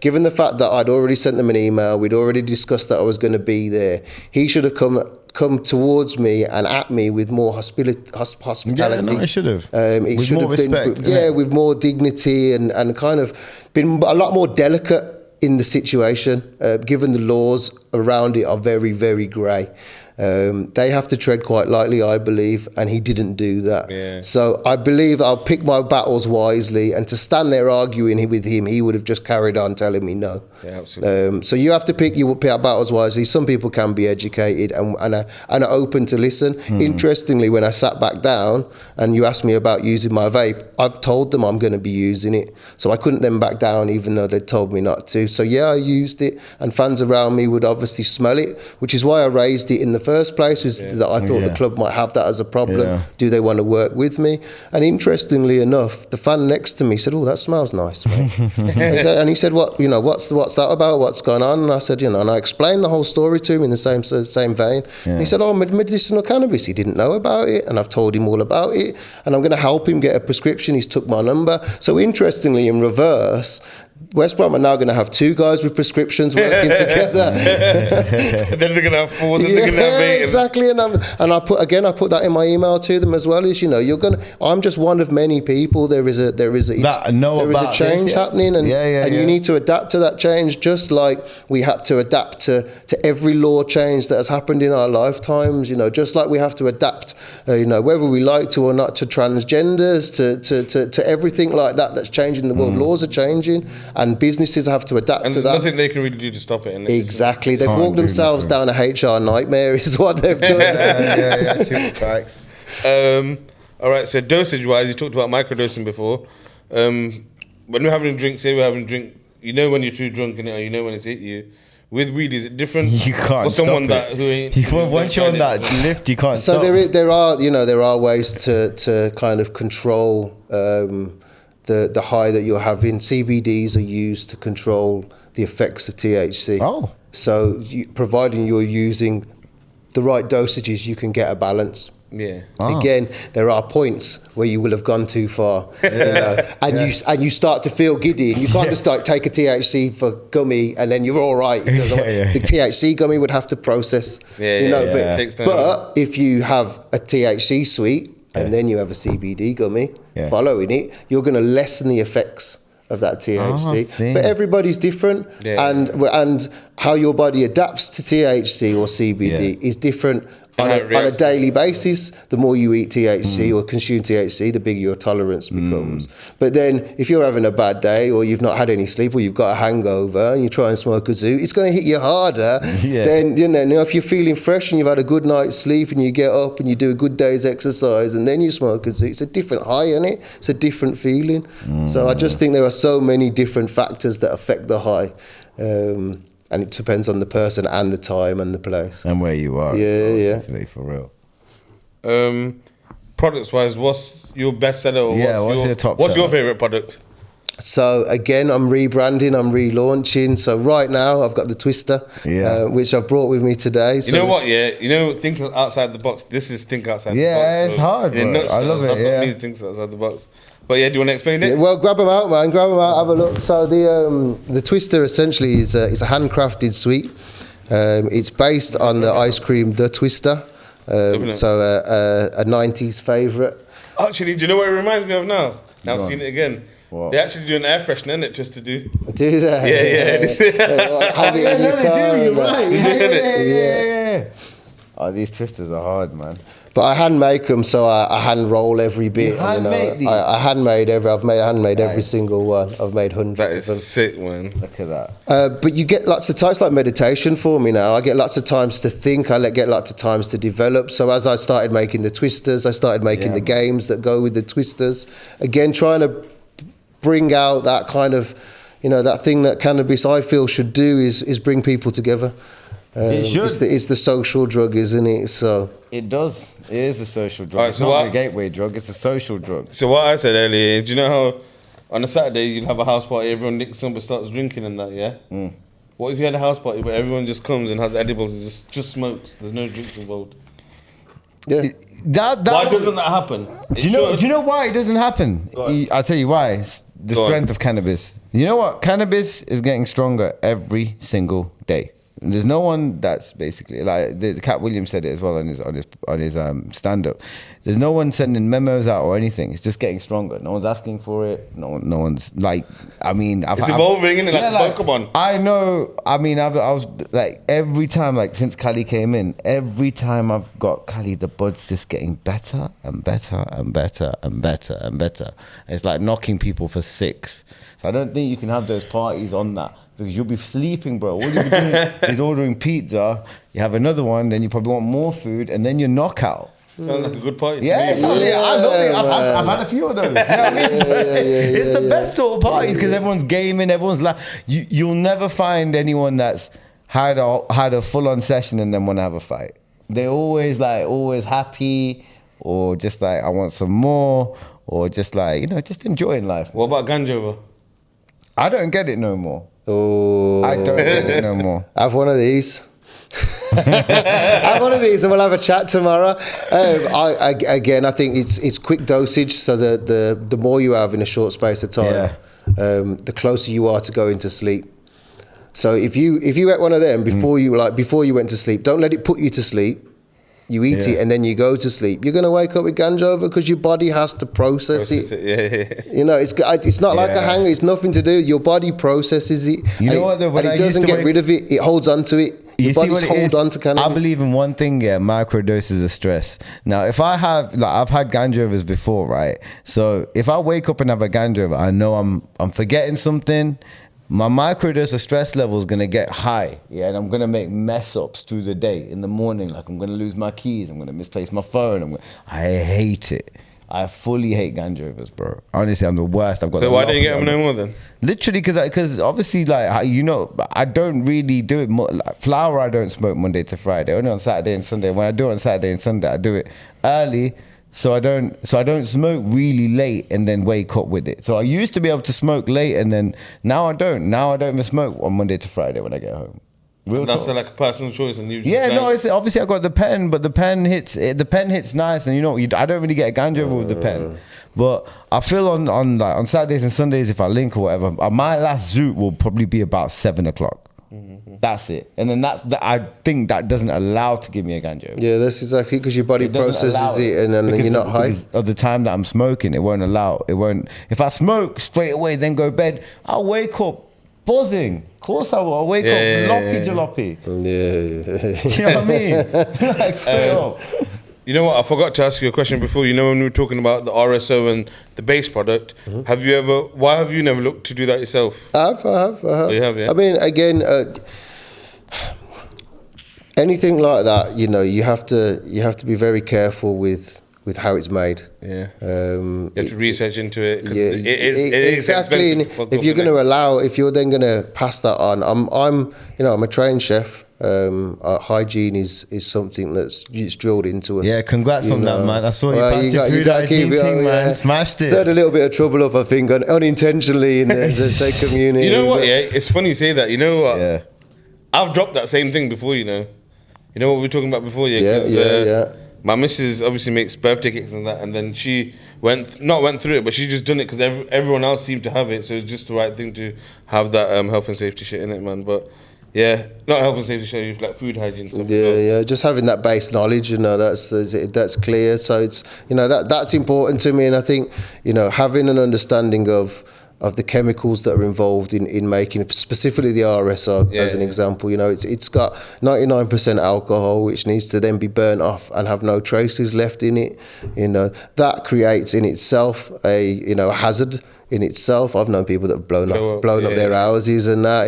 given the fact that I'd already sent them an email, we'd already discussed that I was going to be there, he should have come towards me and at me with more hospitality. Yeah, no, I should have. It should have been, respect, with more dignity and kind of been a lot more delicate in the situation, given the laws around it are very, very grey. They have to tread quite lightly, I believe, and he didn't do that. So I believe I'll pick my battles wisely, and to stand there arguing with him, he would have just carried on telling me no. Absolutely. So you have to pick your battles wisely. Some people can be educated and are open to listen. Interestingly, when I sat back down and you asked me about using my vape, I've told them I'm going to be using it. So I couldn't then back down even though they told me not to. So I used it, and fans around me would obviously smell it, which is why I raised it in the first place, was that I thought the club might have that as a problem. Yeah. Do they want to work with me? And interestingly enough, the fan next to me said, "Oh, that smells nice, mate." And he said, "What, what's that about? What's going on?" And I said, and I explained the whole story to him in the same vein. Yeah. And he said, "Oh, medicinal cannabis. He didn't know about it, and I've told him all about it, and I'm going to help him get a prescription. He's took my number." So interestingly, in reverse, West Brom are now going to have 2 guys with prescriptions working together. Then they're going to have 4, then they're going to have 8. Exactly. And I put that in my email to them as well. Is I'm just one of many people. There is a change happening, and you need to adapt to that change, just like we had to adapt to every law change that has happened in our lifetimes. Just like we have to adapt, whether we like to or not, to transgenders, to everything like that that's changing in the world. Laws are changing. And businesses have to adapt to that. Nothing they can really do to stop it. Exactly. They've walked themselves down a HR nightmare is what they've done. Facts. All right, so dosage-wise, you talked about microdosing before. When we're having a drink, say we're having a drink, when you're too drunk in it, or when it's hit you. With weed, is it different? You can't for someone stop who ain't. Once you're on that lift, you can't so stop. there are ways to kind of control the high that you're having. CBDs are used to control the effects of THC. Oh. So providing you're using the right dosages, you can get a balance. Yeah. Oh. Again, there are points where you will have gone too far, and you start to feel giddy, and you can't just take a THC for gummy and then you're all right. The THC gummy would have to process. But if you have a THC sweet and then you have a CBD gummy following it, you're going to lessen the effects of that THC. But everybody's different, and how your body adapts to THC or CBD is different. On a daily basis. The more you eat THC or consume THC, the bigger your tolerance becomes. But then if you're having a bad day, or you've not had any sleep, or you've got a hangover and you try and smoke a zoo, it's going to hit you harder than, if you're feeling fresh and you've had a good night's sleep and you get up and you do a good day's exercise and then you smoke a zoo. It's a different high, isn't it? It's a different feeling. So I just think there are so many different factors that affect the high. And it depends on the person and the time and the place. And where you are. Yeah. Definitely, for real. Products-wise, what's your best seller? Or what's your top What's seller? your favourite product? So again, I'm rebranding, I'm relaunching. So right now, I've got the Twister, which I've brought with me today. You know what? Yeah, think outside the box. This is think outside the box. Yeah, it's hard, bro. I love it. That's what means think outside the box. But do you want to explain it? Well, grab them out, man. Grab them out. Have a look. So the Twister essentially is a handcrafted sweet. It's based on the ice cream, the Twister. So a 90s favourite. Actually, do you know what it reminds me of now? Now I've seen it again. What? They actually do an air freshener, innit, just to do. Do that? Yeah. Have it in your car. You're right. Yeah. Oh, these twisters are hard, man. But I hand make them, so I hand roll every bit. I handmade every single one. I've made hundreds That of them. is sick, man. Look at that. But you get lots of times, it's like meditation for me now. I get lots of times to think. I get lots of times to develop. So as I started making the twisters, I started making the games that go with the twisters. Again, trying to bring out that kind of, that thing that cannabis I feel should do is bring people together. It should. It's the social drug, isn't it? So it does. It is the social drug. Right, it's so not the gateway drug. It's the social drug. So what I said earlier, do you know how on a Saturday you'll have a house party, everyone nicks some but starts drinking and that, yeah? What if you had a house party where everyone just comes and has edibles and just smokes? There's no drinks involved. yeah. Why doesn't that happen? Do you know why it doesn't happen? I'll tell you why. It's the strength of cannabis. You know what? Cannabis is getting stronger every single day. And there's no one that's basically like Cat Williams said it as well on his stand up. There's no one sending memos out or anything. It's just getting stronger. No one's asking for it. No one's like. I mean, it's evolving, isn't it? Like Pokemon. I know. I mean, I was like every time, like since Cali came in, every time I've got Cali, the bud's just getting better and better and better and better and better. It's like knocking people for 6. So I don't think you can have those parties on that. Because you'll be sleeping, bro. All you'll be doing is ordering pizza. You have another one, then you probably want more food, and then you knock out. Sounds like a good party. Yeah, I love it. I've had a few of those. You know what I mean? It's the best sort of parties because everyone's gaming, everyone's like. You'll never find anyone that's had a full-on session and then want to have a fight. they're always happy, or just like, I want some more, or just like, just enjoying life. What about ganjova? I don't get it no more. Oh, I don't get it no more. Have one of these. Have one of these, and we'll have a chat tomorrow. I think it's quick dosage, so the more you have in a short space of time, the closer you are to going to sleep. So if you ate one of them before you went to sleep, don't let it put you to sleep. You eat it and then you go to sleep. You're gonna wake up with ganjova because your body has to process it. Yeah. It's not like a hanger. It's nothing to do. Your body processes it. You know what? Though, and it doesn't get rid of it. It holds on to it. Your body's hold on to cannabis. I believe in one thing, microdoses of stress. Now, if I have, I've had ganjovas before, right? So if I wake up and have a ganjova, I know I'm forgetting something. My microdose of stress level is going to get high, and I'm going to make mess ups through the day. In the morning, like I'm going to lose my keys, I'm going to misplace my phone. I hate it. I fully hate ganjovas, bro. Honestly, I'm the worst. So why don't you get them no more then? Literally, because obviously, I don't really do it. Like flower, I don't smoke Monday to Friday. Only on Saturday and Sunday. When I do it on Saturday and Sunday, I do it early. So I don't smoke really late and then wake up with it. So I used to be able to smoke late, and then now I don't. Now I don't even smoke on Monday to Friday when I get home. That's like a personal choice, and you. It's obviously I got the pen, but the pen hits nice, and I don't really get a ganjova with the pen. But I feel on Saturdays and Sundays, if I link or whatever, my last zoot will probably be about 7:00. That's it, and then I think that doesn't allow to give me a ganjova. Yeah, that's exactly because your body processes it, and then you're not high. Of the time that I'm smoking, it won't allow. It won't. If I smoke straight away, then go bed, I'll wake up buzzing. Of course I will. I'll wake up loppy jalopy. Yeah. Do you know what I mean? Like straight up. You know what? I forgot to ask you a question before. You know, when we were talking about the RSO and the base product, why have you never looked to do that yourself? I have. Oh, you have, yeah? I mean, again, anything like that, you have to be very careful with how it's made. Yeah. You have to research into it. Yeah, it exactly. And if you're going to if you're then going to pass that on, I'm a trained chef. Hygiene is something that's drilled into us. Yeah, congrats on that, man. I saw you passed your food hygiene thing, man. Smashed it. Stirred a little bit of trouble up, I think, unintentionally in the same community. You know what? Yeah, it's funny you say that. You know what? Yeah. I've dropped that same thing before. You know what we were talking about before. Yeah. My missus obviously makes birthday cakes and that, and then she went through it, but she just done it because everyone else seemed to have it, so it's just the right thing to have that health and safety shit in it, man. But yeah, not health and safety shit, like food hygiene stuff. Yeah, just having that base knowledge, that's clear. So it's that's important to me, and I think having an understanding of the chemicals that are involved in making, specifically the RSO as an example. It's got 99% alcohol, which needs to then be burnt off and have no traces left in it. That creates in itself a hazard in itself. I've known people that have blown up their houses and that.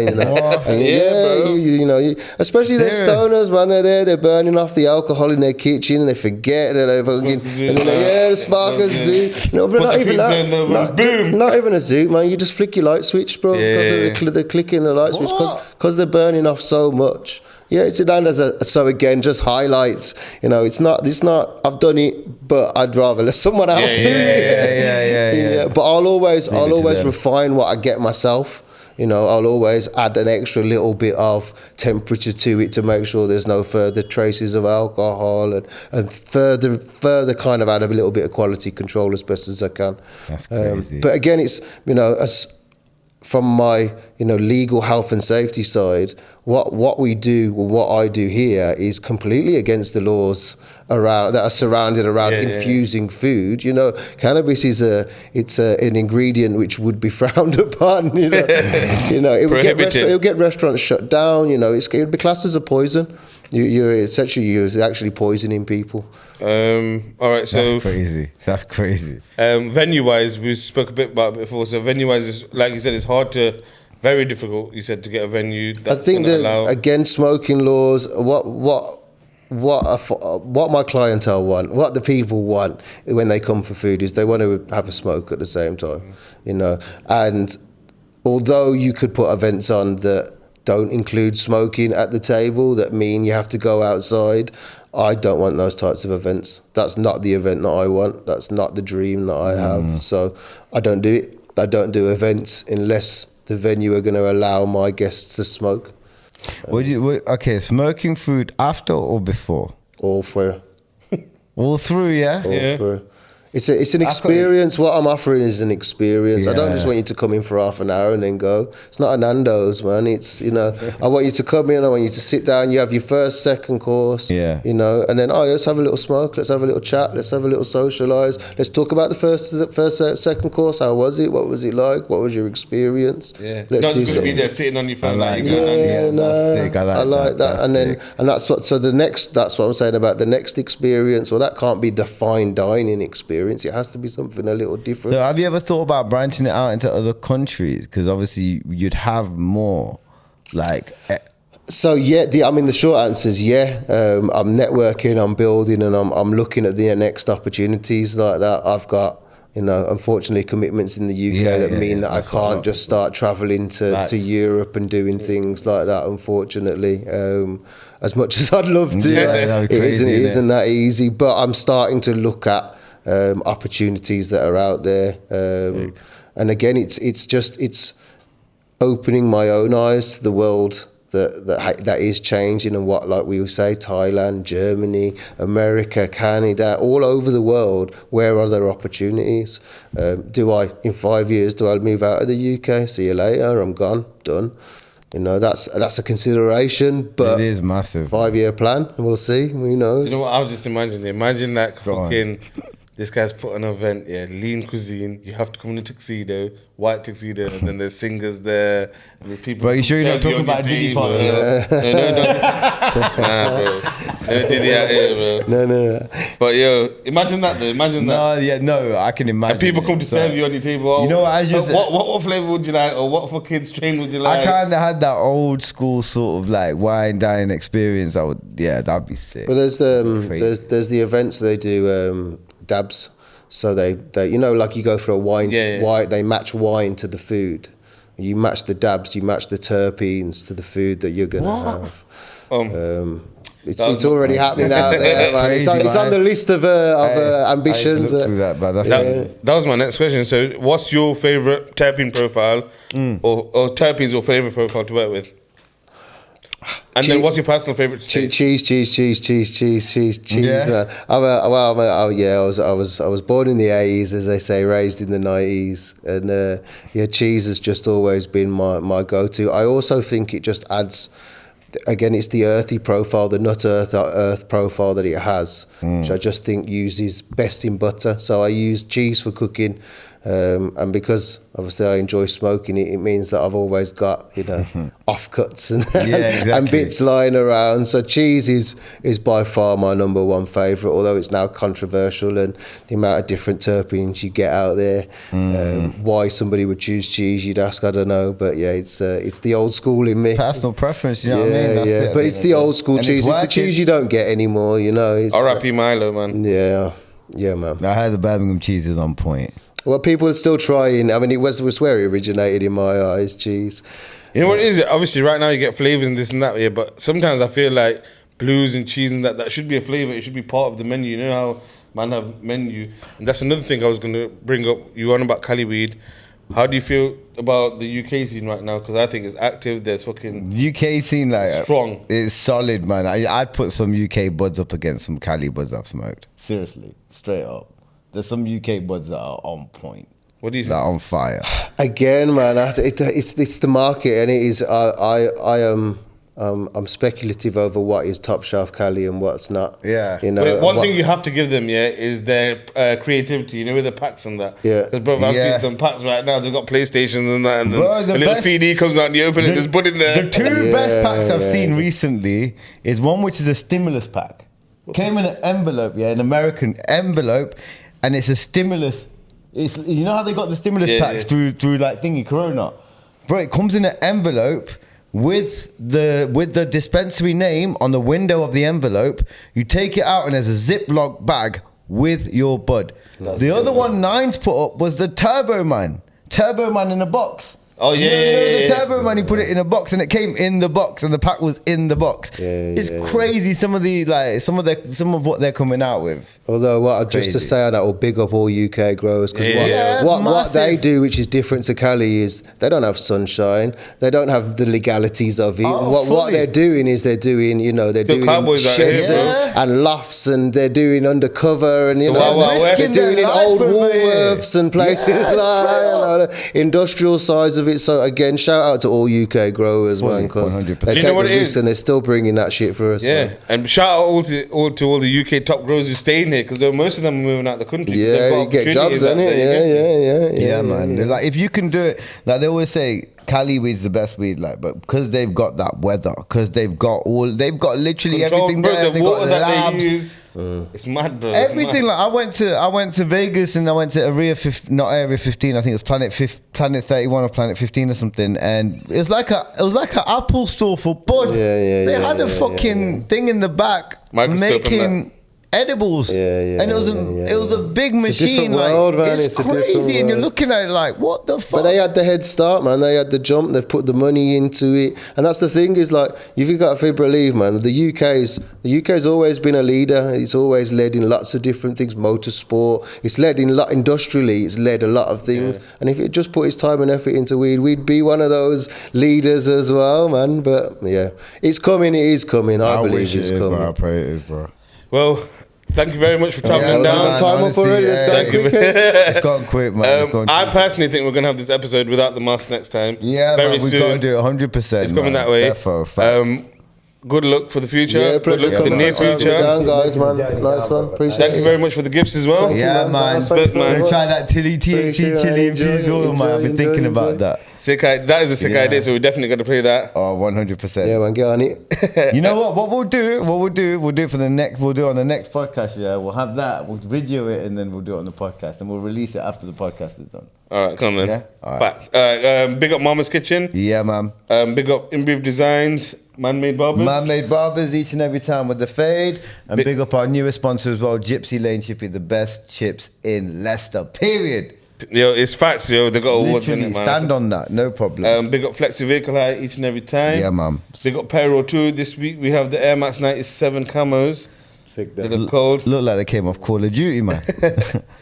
Especially the stoners, man. They're there, they're burning off the alcohol in their kitchen, and they forget that they're fucking. The sparkers zoot. But not even that. Not even a zoot, man. You just flick your light switch, bro, because of the clicking the light switch, because they're burning off so much. Yeah, it's down as so again, just highlights. It's not. I've done it, but I'd rather let someone else do it. Yeah. But I'll always refine what I get myself. I'll always add an extra little bit of temperature to it to make sure there's no further traces of alcohol, and further kind of add a little bit of quality control as best as I can. That's crazy. But again, it's as from my legal health and safety side, what we do, or what I do here, is completely against the laws that are surrounded around infusing food. Cannabis is an ingredient which would be frowned upon. It would get restaurants shut down. It would be classed as a poison. You're actually poisoning people. All right, so that's crazy. Venue wise, we spoke a bit about it before. So venue wise, like you said, it's very difficult. You said to get a venue. I think that again, smoking laws. What my clientele want, what the people want when they come for food, is they want to have a smoke at the same time. And although you could put events on that don't include smoking at the table, that mean you have to go outside. I don't want those types of events. That's not the event that I want. That's not the dream that I have. So I don't do it. I don't do events unless the venue are going to allow my guests to smoke. Okay, smoking food after or before? All through. All through, yeah? All through. It's an experience. What I'm offering is an experience. I don't just want you to come in for half an hour and then go. It's not a Nando's, man. It's, I want you to come in, I want you to sit down, you have your first, second course, and then, let's have a little smoke, let's have a little chat, let's have a little socialise, let's talk about the first, second course. How was it? What was it like? What was your experience? Yeah. Let's Not do just going to be something. there sitting on your phone. I like that. That's what I'm saying about the next experience. Well, that can't be the fine dining experience. It has to be something a little different. So have you ever thought about branching it out into other countries? Because obviously you'd have more, like... So the short answer is yeah. I'm networking, I'm building, and I'm looking at the next opportunities like that. I've got, unfortunately, commitments in the UK mean that I can't just start traveling to Europe and doing things like that, unfortunately. As much as I'd love to, it isn't that easy. But I'm starting to look at opportunities that are out there, and again, it's opening my own eyes to the world that is changing, and what, like we say, Thailand, Germany, America, Canada, all over the world. Where are there opportunities? In 5 years, do I move out of the UK? See you later. I'm gone, done. That's a consideration, but it is massive. 5-year plan, and we'll see. Who knows? You know what I was just imagining? Imagine like fucking. This guy's put on an event, Lean Cuisine. You have to come in a tuxedo, white tuxedo, and then there's singers there, and there's people. Bro, you sure you're not talking about Diddy party? No. Nah, bro. No Diddy out here, bro. No. But imagine that though. Imagine that. No, I can imagine. And people come to serve you on your table. You know what? What flavor would you like, or what for kids train would you like? I kind of had that old school sort of like wine dining experience. That'd be sick. But there's the events they do. Dabs, so they like you go for a wine, they match wine to the food. You match the dabs, you match the terpenes to the food that you're gonna have. It's already happening out there, man. It's on the list of ambitions. That was my next question. So, what's your favorite terpene profile, or terpenes your favorite profile to work with? And then, what's your personal favorite? Cheese. Yeah. Man. I was born in the 80s, as they say, raised in the 90s, and cheese has just always been my go-to. I also think it just adds. Again, it's the earthy profile, the nut earth profile that it has, which I just think uses best in butter. So I use cheese for cooking, and because obviously I enjoy smoking it, it means that I've always got offcuts and bits lying around. So cheese is by far my number one favourite, although it's now controversial, and the amount of different terpenes you get out there. Why somebody would choose cheese, you'd ask, I don't know, but it's the old school in me. Personal preference, you know what I mean? That's but it's the old school cheese. It's the cheese you don't get anymore, R.I.P. Milo, man. Yeah, man. I heard the Birmingham cheese is on point. Well, people are still trying. I mean, it was where it originated in my eyes, cheese. You know what it is? Obviously, right now you get flavours and this and that, but sometimes I feel like blues and cheese and that should be a flavour. It should be part of the menu. You know how man have menu? And that's another thing I was going to bring up. You were on about Cali weed. How do you feel about the UK scene right now? Because I think it's active. There's fucking UK scene strong. It's solid, man. I'd put some UK buds up against some Cali buds I've smoked. Seriously, straight up. There's some UK buds that are on point. What do you think? That are on fire. Again, man, it's the market, and it is. I'm speculative over what is top shelf Cali and what's not. Yeah. But one thing you have to give them, is their creativity. With the packs and that. Yeah. Because, bro, I've seen some packs right now. They've got PlayStations and that, and then a little CD comes out and you open it, there's bud in there. The two best packs I've seen recently is one which is a stimulus pack. Came in an envelope, an American envelope, and it's a stimulus. It's, you know how they got the stimulus packs through like thingy Corona, bro. It comes in an envelope with the dispensary name on the window of the envelope. You take it out and there's a Ziploc bag with your bud. The other one Nines put up was the Turbo Man in a box. Oh yeah, the yeah. turbo man, he put it in a box and it came in the box and the pack was in the box. It's crazy. Some of what they're coming out with. Although just to say on that, will big up all UK growers, because what they do, which is different to Cali, is they don't have sunshine, they don't have the legalities of it. What they're doing is they're doing in sheds and lofts, and they're doing undercover, and they're doing in old Woolworths and places like industrial size of it. So again, shout out to all UK growers, man, because they take the risk and they're still bringing that shit for us. Yeah, man. And shout out to all the UK top growers who stay in here, because most of them are moving out the country. Yeah, you get jobs, innit? Yeah, man. Yeah. Like if you can do it, like they always say, Cali weed's the best weed, like, but because they've got that weather, because they've got literally everything there. The they've water got that labs. they use, it's mad, bro. Everything. Like I went to Vegas and I went to Area 15. I think it was Planet 31 or Planet 15 or something, and it was like an Apple store for bud. They had a fucking thing in the back making edibles, and it was a big machine. It's crazy, and you're looking at it like, what the fuck? But they had the head start, man. They had the jump. They've put the money into it, and that's the thing is, like, if you got to believe, man, the UK's always been a leader. It's always led in lots of different things, motorsport. It's led in industrially. It's led a lot of things, and if it just put its time and effort into weed, we'd be one of those leaders as well, man. But yeah, it's coming. It is coming. I believe it's coming. Bro. I pray it is, bro. Well, thank you very much for traveling down. Time up already. It's gone quick, man. I personally think we're going to have this episode without the mask next time. Yeah, very man, we've soon. got to do it 100%. It's coming that way. Good luck for the future. Yeah, good luck for the near future. Down, guys, man. Nice one. Appreciate it. Thank you very much for the gifts as well. Yeah, man. Respect, man. Try that THC chili infused oil, man. I've been thinking about that. That is a sick idea, so we're definitely going to play that. Oh, 100%. Yeah, man, get on it. You know what? What we'll do it for the next. We'll do it on the next podcast. Yeah, we'll have that. We'll video it and then we'll do it on the podcast, and we'll release it after the podcast is done. All right, come on, then. Yeah? All right. Facts. Big up Mama's Kitchen. Yeah, man. Big up Imbrief Designs, Man-Made Barbers. Man-Made Barbers each and every time with the fade. And big up our newest sponsor as well, Gypsy Lane Chippy, the best chips in Leicester, period. Yo, it's facts, yo. They got awards in it, man. Stand on that, no problem. Big up Flexi Vehicle Hire each and every time. Yeah, man. Big up Pyro 2. This week we have the Air Max 97 camos. Sick, they look cold. Look like they came off Call of Duty, man.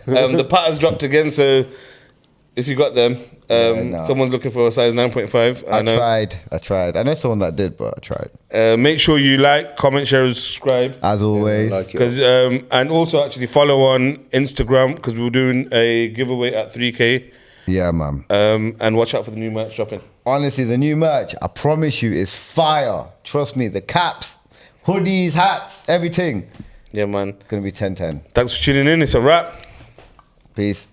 The patterns dropped again, so if you got them, someone's looking for a size 9.5. I tried. I know someone that did, but I tried. Make sure you like, comment, share, and subscribe. As always. And also actually follow on Instagram, because we were doing a giveaway at 3K. Yeah, man. And watch out for the new merch dropping. Honestly, the new merch, I promise you, is fire. Trust me, the caps, hoodies, hats, everything. Yeah, man. It's going to be 10-10. Thanks for tuning in. It's a wrap. Peace.